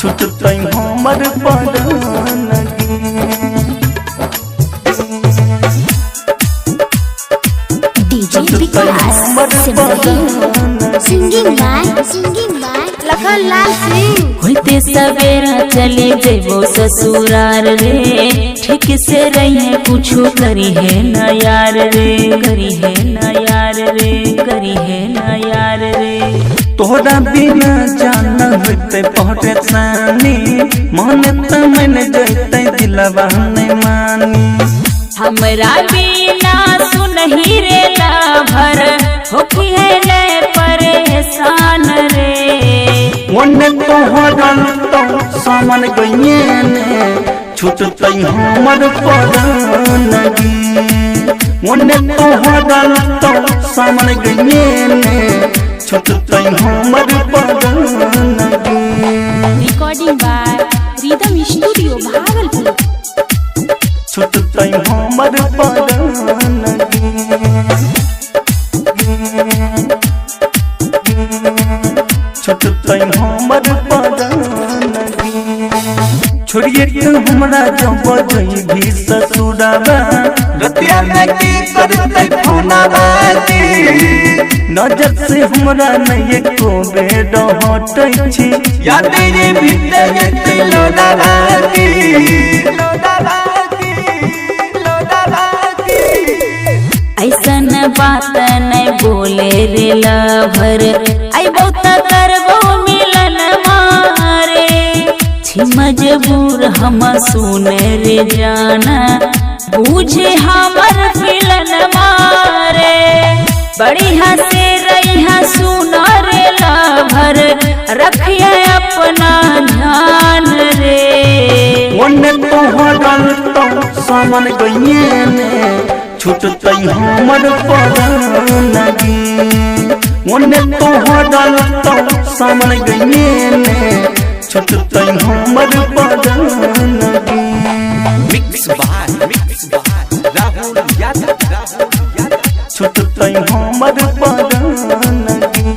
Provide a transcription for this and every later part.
छुटतै हमर परानगी। DJ Vikas singing by Lakhanlal Singh. होते सवेरा चले जेबो ससुरार रे, ठीक से रही कुछो करी है ना यार रे, करी है ना यार रे, करी है ना यार रे। तोहरा बिना जान होते परेशानी, मन तमन जैते दिलवा नहीं मानी। हमरा बिना सुनही रे लाभर होखी है ले परेशान रे। ओने तोहरा तो सामन गइए ने छुटतै हमर परानगी। ओने तोहरा तो सामन गइए ने छुटतै हमर परानगी। Recording by rhythm studio Bhagalpur. छुटतै हमर परानगी। छुटतै हमर परानगी। छोड़िए के हमरा जब जइभी ससुराबा, रतिया में की करतै फोनाबा जी। नजर से हमरा नहीं एको बेर हटै छी, याद रे भीतर जते लोला लागी, लोला लागी, लोला लागी। ऐसन बात नहीं बोले रे लभर, आई बहुत करबो मिलन मारे। छी मजबूर हम सुने रे जाना, बूझे हमर मिलन मारे। बढ़िया से रहिया सुनो रे लभर, रखिए अपना ध्यान रे। ओने तोहरा तो सामन गइए ने छुटतै हमर परानगी। ओने तोहरा तो सामन गइए ने छुटतै हमर परानगी। Mix by Rahul Yadav. छुटतै हमर परानगी।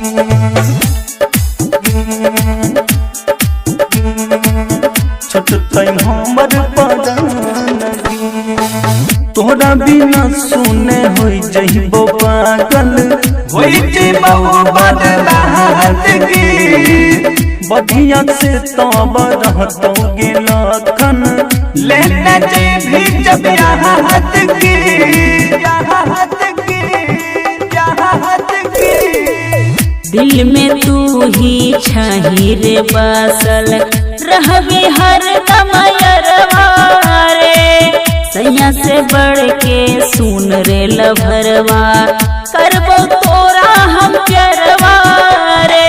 छुटतै हमर परानगी। तोहरा बिना सुने होई जइबो पागल, होई जइबो बदलाहतगी। बढ़िया से तब रहतो गे लखन, लेना जेभी जब याहतगी, याहतगी, याहतगी। दिल में तू ही छही रे बसल, रहबी हर दम यरवारे। सैया से बढ़ के सुन रे लभरवा, करबो तोरा हम प्यारवा रे।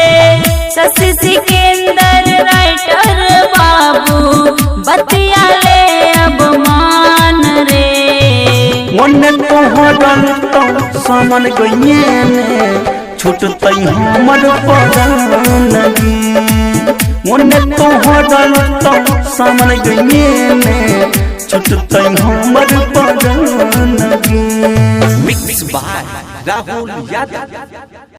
शशि सिकंदर राइटर बाबू, बतिया ले अब मान रे। ओने तोहरा तो सामन गइए ने छुटतै हमर परानगी। ओने तोहरा तो सामन गइए ने छुटतै हमर परानगी। Mix by Rahul Yadav.